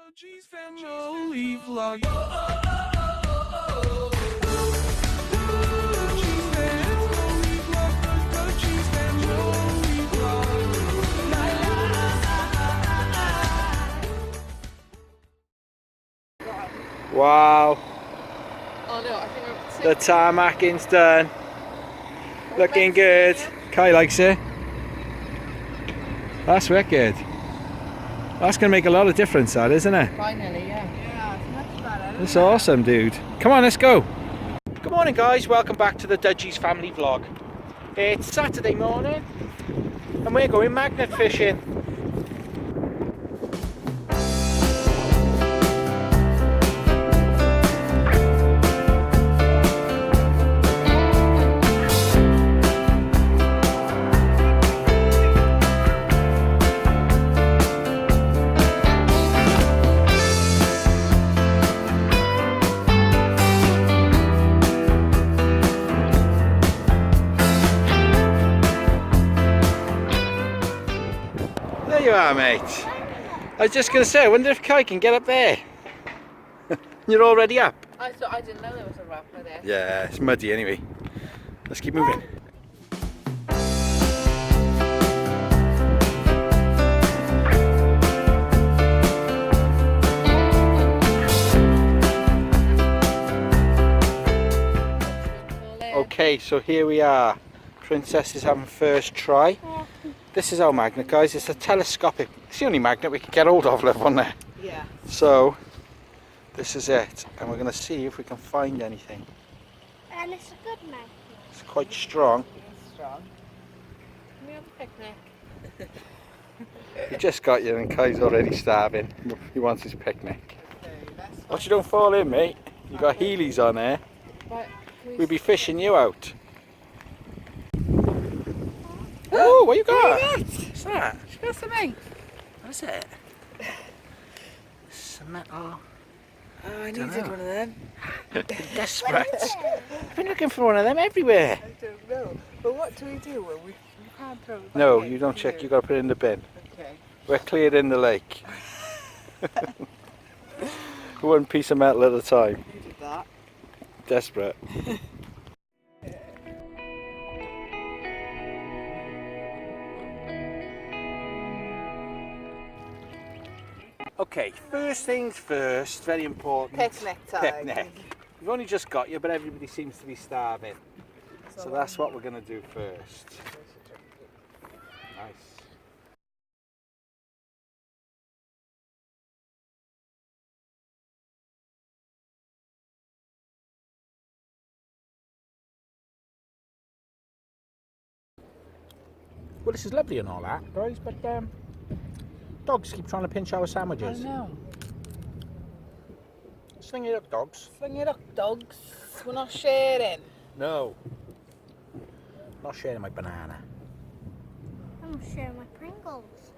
Dodgy's family vlog. Dodgy's family vlog. Dodgy's family vlog. La, la. Wow, Oh no, I think we're the tarmacing's done. Looking good. Kai likes it. That's wicked. That's going to make a lot of difference, that, isn't it? finally, yeah. Yeah, it's much better. That's awesome, dude. Come on, let's go. Good morning, guys. Welcome back to the Dodgy's family vlog. It's Saturday morning and we're going magnet fishing. There you are, mate. I was just going to say, I wonder if Kai can get up there. You're already up? I didn't know there was a rapper there. Yeah, it's muddy anyway. Let's keep moving. Okay, so here we are. Princess is having first try. This is our magnet, guys. It's a telescopic. It's the only magnet we can get hold of, love, on there. Yeah. So this is it, and we're going to see if we can find anything. And it's a good magnet. It's quite strong. It's strong. Can we have a picnic? You just got here and Kai's already starving. He wants his picnic. Okay, that's Watch you don't fall in, mate. You got Heelys on there. But We'll be fishing you out. Oh, what you got? What's that? She got something. What is it? Some metal. Oh, I Dunno. needed one of them. Desperate. I've been looking for one of them everywhere. I don't know. But what do we do when we can't throw it back No, in? you don't check. You got to put it in the bin. Okay. We're cleared in the lake. One piece of metal at a time. You did that. Desperate. Okay, first things first, very important. Picnic time. Picnic. We've only just got you, but everybody seems to be starving. So that's what we're going to do first. Nice. Well, this is lovely and all that, guys, but dogs keep trying to pinch our I sandwiches. know. Sling it up, dogs. Sling it up, dogs. We're not sharing. No. Not sharing my banana. I'm sharing my Pringles.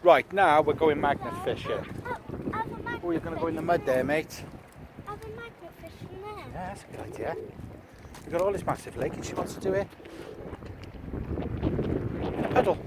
Right, now we're going magnet fishing. Have a magnet Oh, you're going to go in the mud there, mate. Have a magnet fish in there. Yeah, that's a good idea. We've got all this massive lake and she wants to do it. In a puddle.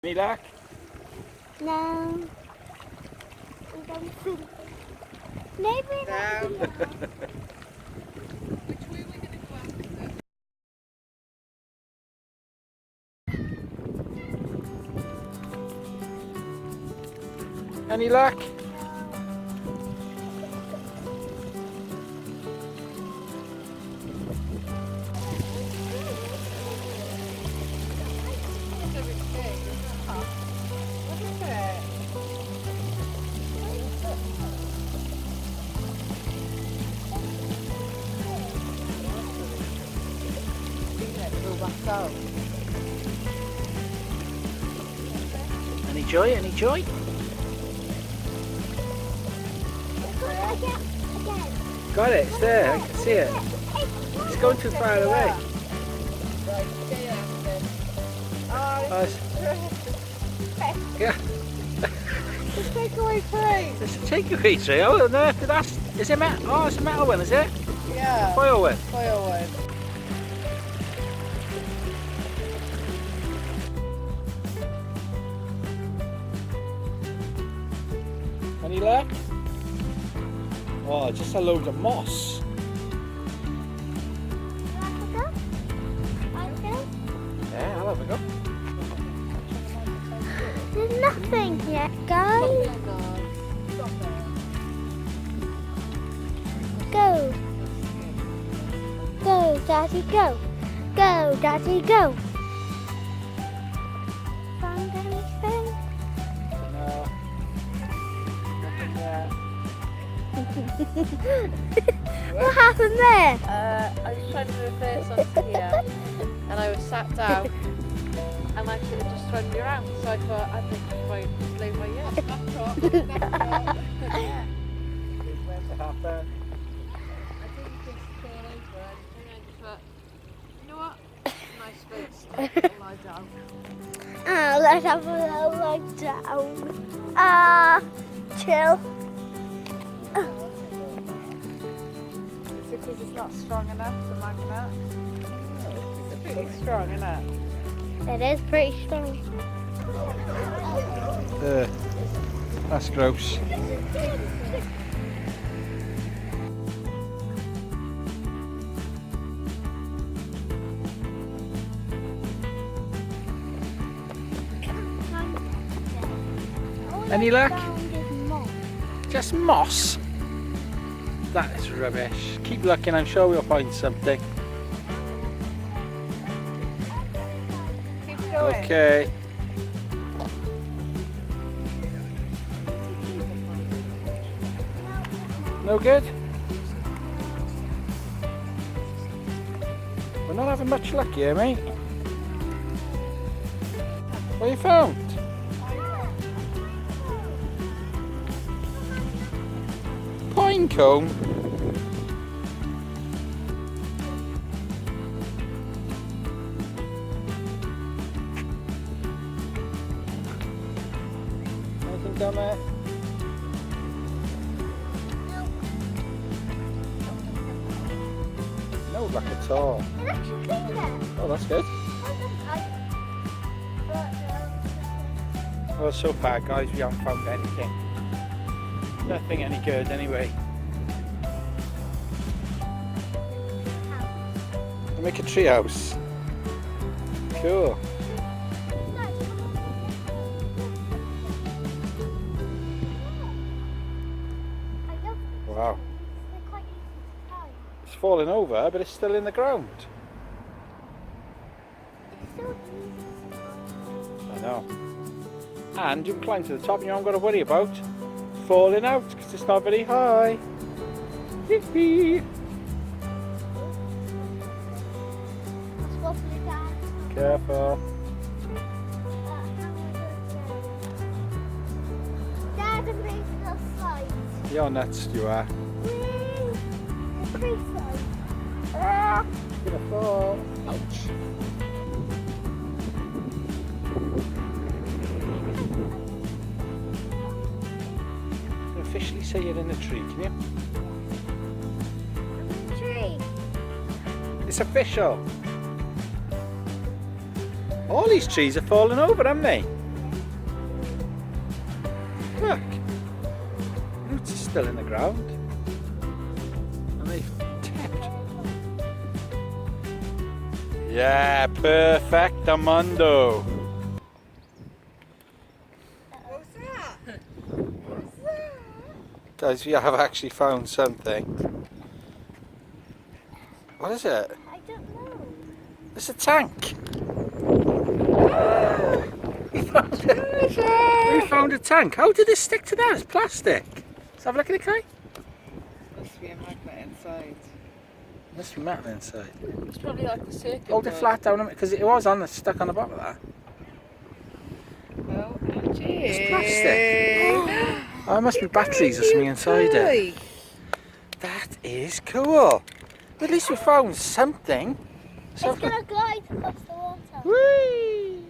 Any luck? No. We don't think. Maybe not. Which way are we going to go after? Any luck? So. Any joy? Any joy? Again. Got it, it's there, I can see it. It's going too far away. Right, stay after. Oh, Oh, it's- yeah, it's a takeaway plate. it's a takeaway tree. Oh, no, that's, is it metal? Oh, it's a metal one, is it? Yeah. Foil one. Foil one. Any luck? Oh, just a load of moss. Yeah, I'll have a go. There's nothing yet, guys. Go. Go, Daddy, go. Go, Daddy, go. Found anything? No. Nothing there. What happened there? I was trying to reverse onto here, and I was sat down, and I should have just thrown me around. So I thought I'd just lay my ear. Yeah. It's meant to happen. I didn't just fall over or anything. I just thought, you know what? Nice space. I'll lie down. Oh, let's have a little lie down. Ah, chill. Is it because it's not strong enough, the magnet? It's pretty strong, isn't it? It is pretty strong. That's gross. Any luck? Just moss. That is rubbish. Keep looking, I'm sure we'll find something. Keep going. Okay. No good? We're not having much luck here, mate. What you found? Pine cone? Anything down there? No luck at all. It actually cleaned it. Oh, that's good. Well, so far, guys, we haven't found anything. Nothing any good, anyway. Make a tree house. Cool. Wow. It's falling over, but it's still in the ground. I know. And you can climb to the top and you haven't got to worry about falling out because it's not very high. Yippee! Careful. Dad, I'm ready to go slide. You're nuts, you are. Free slide. You're gonna fall. Ouch. You can officially say you're in a tree, can you? Tree. It's official. All these trees are falling over, haven't they? Look. Roots are still in the ground. And they've tipped. Yeah, perfectamundo. What's that? Guys, we have actually found something. What is it? I don't know. It's a tank. We found a tank. How did this stick to that? It's plastic. Let's have a look at it, Kai. Must be a magnet inside. Must be metal inside. It's probably like the circuit. Hold it board. flat down because it was on the stuck on the bottom of that. Oh, gee. It's plastic. Oh, it must be batteries or something inside it. That is cool. At least we found something. It's gonna glide across the water. Whee!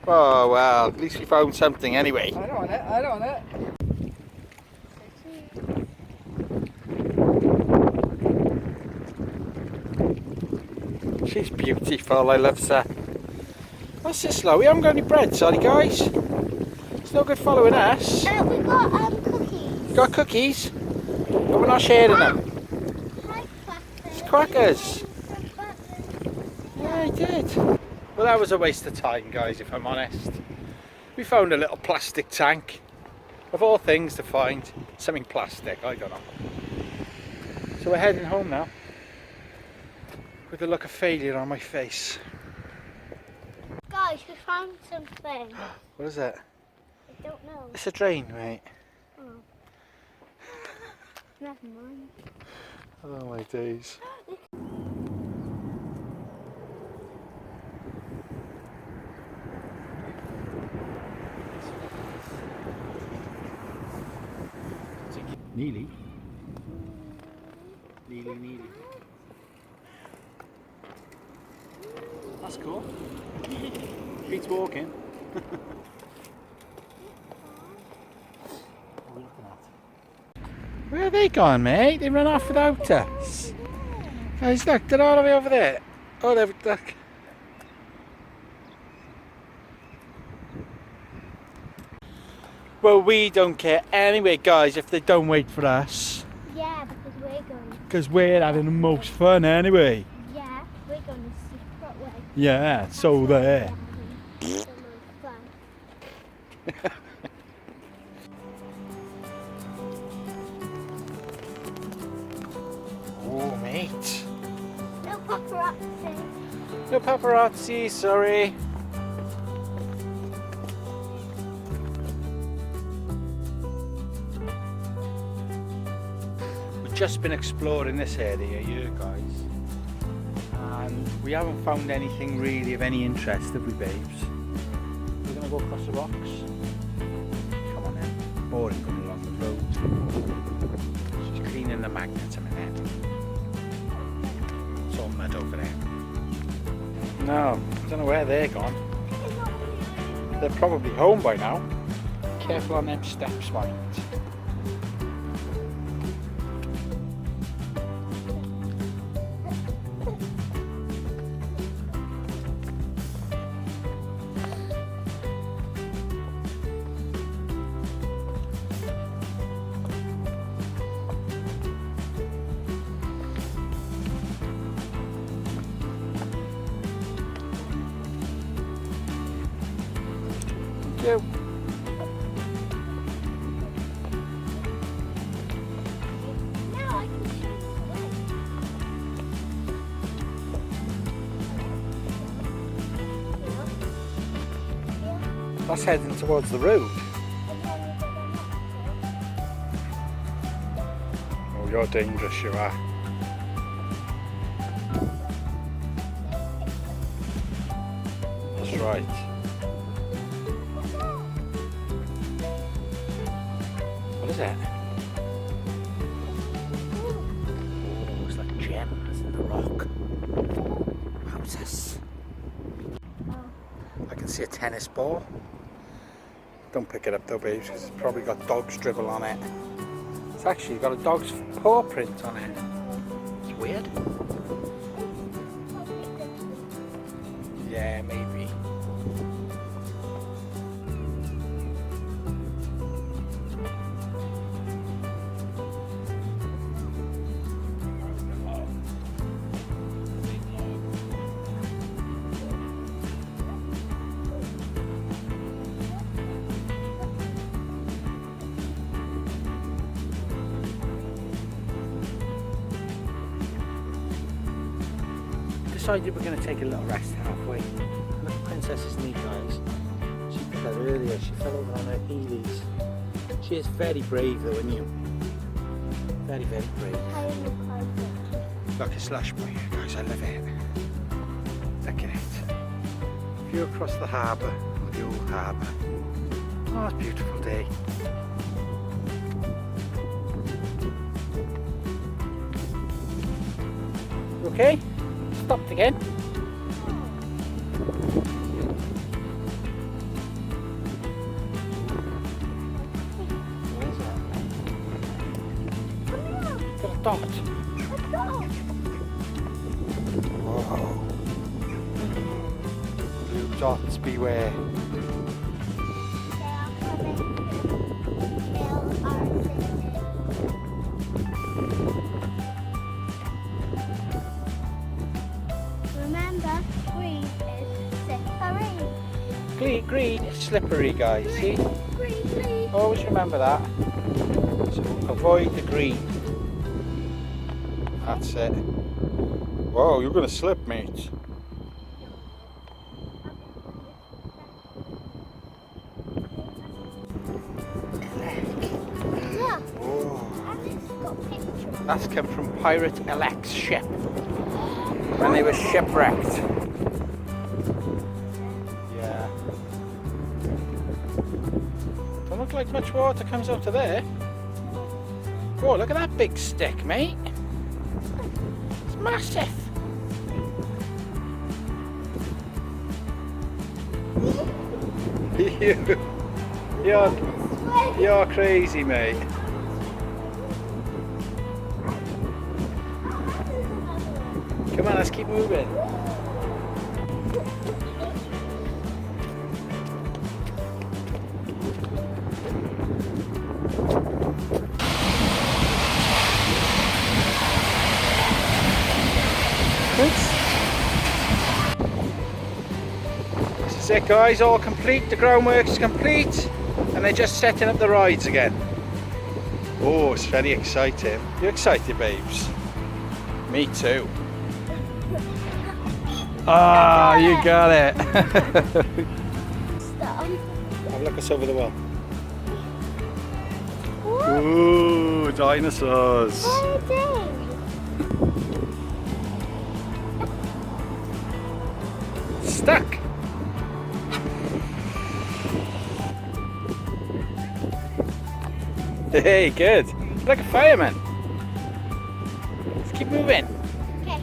Oh well, at least we found something anyway. I don't want it. I don't want it. She's beautiful, I love her. What's this, Lo? We haven't got any bread, sorry guys. It's no good following us. We got cookies. Got cookies, but we're not sharing them. It's crackers. Yeah, I did. Well, that was a waste of time, guys, if I'm honest. We found a little plastic tank. Of all things to find, something plastic, I don't know. So we're heading home now. With a look of failure on my face. Guys, we found something. What is it? I don't know. It's a drain, mate. Oh. Never mind. Oh my days. Nearly. Nearly. That's cool. Beats walking. What are we looking at? Where have they gone, mate? They run off without us. Guys, look, they're all the way over there. Oh, there, look. Well, we don't care anyway, guys, if they don't wait for us. Yeah, because we're going. Because we're having the most fun anyway. Yeah, we're going the secret way. Yeah, so there. The most fun. Oh, mate. No paparazzi. No paparazzi, sorry. We've just been exploring this area here, guys. And we haven't found anything really of any interest, have we, babes? We're going to go across the rocks. Come on then. Boring coming along the road. She's cleaning the magnets a minute. It's all mud over there. No, I don't know where they're gone. They're probably home by now. Careful on them steps, mind. Thank you. Now I can show you the way. That's heading towards the road. Oh, you're dangerous, you are. That's right. What is that? Oh, it looks like gems in the rock. What's this? I can see a tennis ball. Don't pick it up though, babes, because it's probably got dog's dribble on it. It's actually got a dog's paw print on it. It's weird. Yeah, maybe. Decided we're going to take a little rest halfway. Look, Princess's knee, guys. She did that earlier. She fell over on her heelys. She is very brave, though, isn't you? Very, very brave. I am the Look, it's lush by here, guys. I love it. Look at it. View across the harbour, the old harbour. Oh, it's a beautiful day. Okay, stopped again. Got a dot. Whoa. Blue dots beware. Remember, green is slippery. Green is slippery, guys. See? Green. Always remember that. So avoid the green. That's it. Whoa, you're going to slip, mate. Look, Oh, and it's got pictures. that's come from Pirate Elec's ship when they were shipwrecked. Yeah. Don't look like much water comes out of there. Whoa, look at that big stick, mate. It's massive. You're crazy, mate. Come on, let's keep moving. This is it, guys, all complete. The groundwork is complete and they're just setting up the rides again. Oh, it's very exciting. You excited, babes? Me too. Ah, you got it. Stop. Have a look us over the wall. Ooh, dinosaurs. Stuck. Hey, good. You're like a fireman. Let's keep moving. Okay.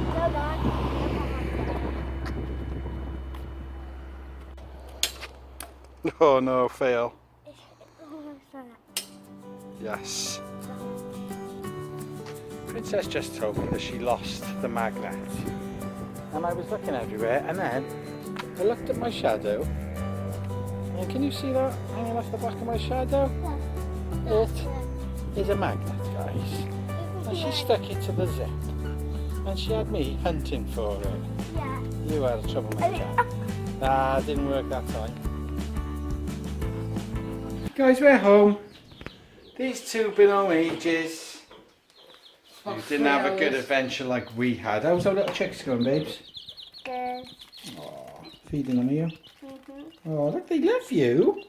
Hold on. Oh no, fail. Yes. Princess just told me that she lost the magnet. And I was looking everywhere and then I looked at my shadow. And can you see that hanging off the back of my shadow? It is a magnet, guys. And she stuck it to the zip. And she had me hunting for it. Yeah. You are a troublemaker. Nah, it didn't work that time. Guys, we're home. These two been home ages. You didn't have a good adventure like we had. How's our little chicks going, babes? Good. Oh, feeding them, are you? Mm-hmm. Oh, look, they love you.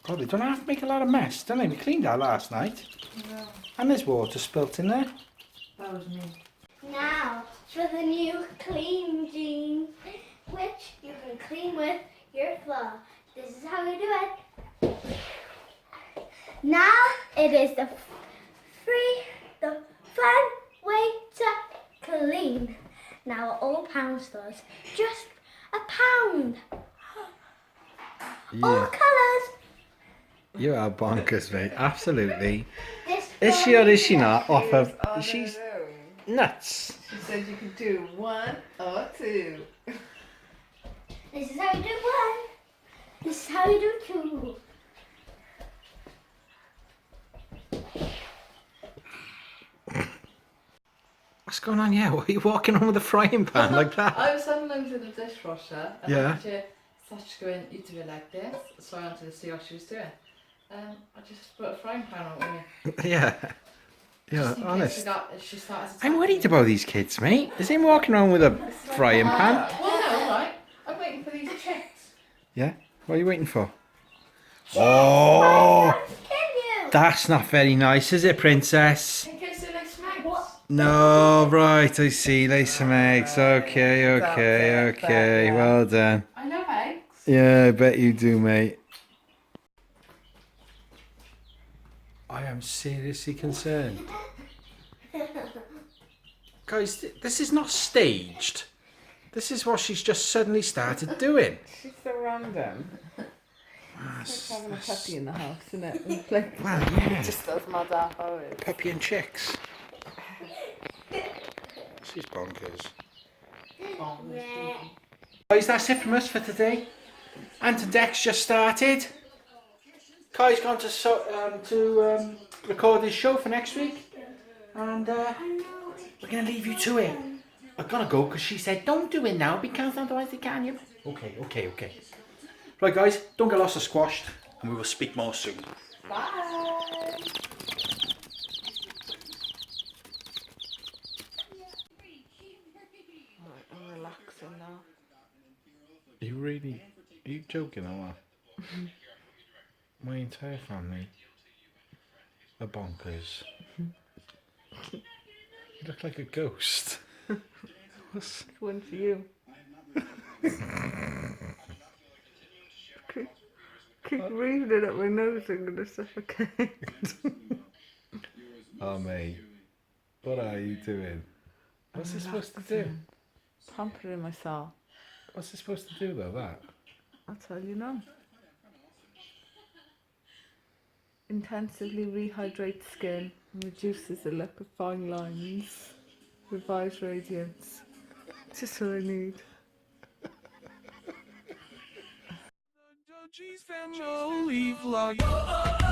Oh, they don't have to make a lot of mess, don't they? We cleaned that last night. No, And there's water spilt in there. that was me. Now for the new clean jeans, which you can clean with your floor. This is how you do it. Now it is the fun way to clean. Now at all pound stores, just £1. All colours. You are bonkers, mate. Absolutely. This Is she or is she not? Off of. On She's her own. nuts. She said you could do 1 or 2. This is how you do one. This is how you do two. What's going on here? Why are you walking on with a frying pan like that? I was having them to the dishwasher and Yeah. I thought she was going, you do it like this, so I wanted to see what she was doing. I just put a frying pan on with me. Yeah. Yeah, honest. She starts I'm worried about these kids, mate. Is he walking around with a frying pan? Well, no, right. I'm waiting for these chicks. Yeah? What are you waiting for? Oh! Can you? That's not very nice, is it, Princess? In case they like smacks. No, right, I see. Lay some eggs. Okay. Well done. I love eggs. Yeah, I bet you do, mate. I am seriously concerned. Guys, this is not staged. This is what she's just suddenly started doing. She's so random. It's like having a puppy in the house, isn't it? Like, Well, yeah. just does my daft always. Puppy and chicks. She's bonkers. Guys, that's it from us for today. Ant and Dex just started. Kai's gone to record his show for next week. And we're going to leave you to it. I'm going to go because she said don't do it now because otherwise they can you. Okay. Right guys, don't get lost or squashed and we will speak more soon. Bye. I'm relaxing now. Are you joking or what? My entire family are bonkers. You look like a ghost. One for you. Keep breathing it up my nose, I'm gonna suffocate. Oh mate, what are you doing? What's this supposed to do? Pampering myself. What's this supposed to do though, that? I'll tell you now. Intensively rehydrates skin and reduces the look of fine lines. Revives radiance. Just what I need. G's family vlog.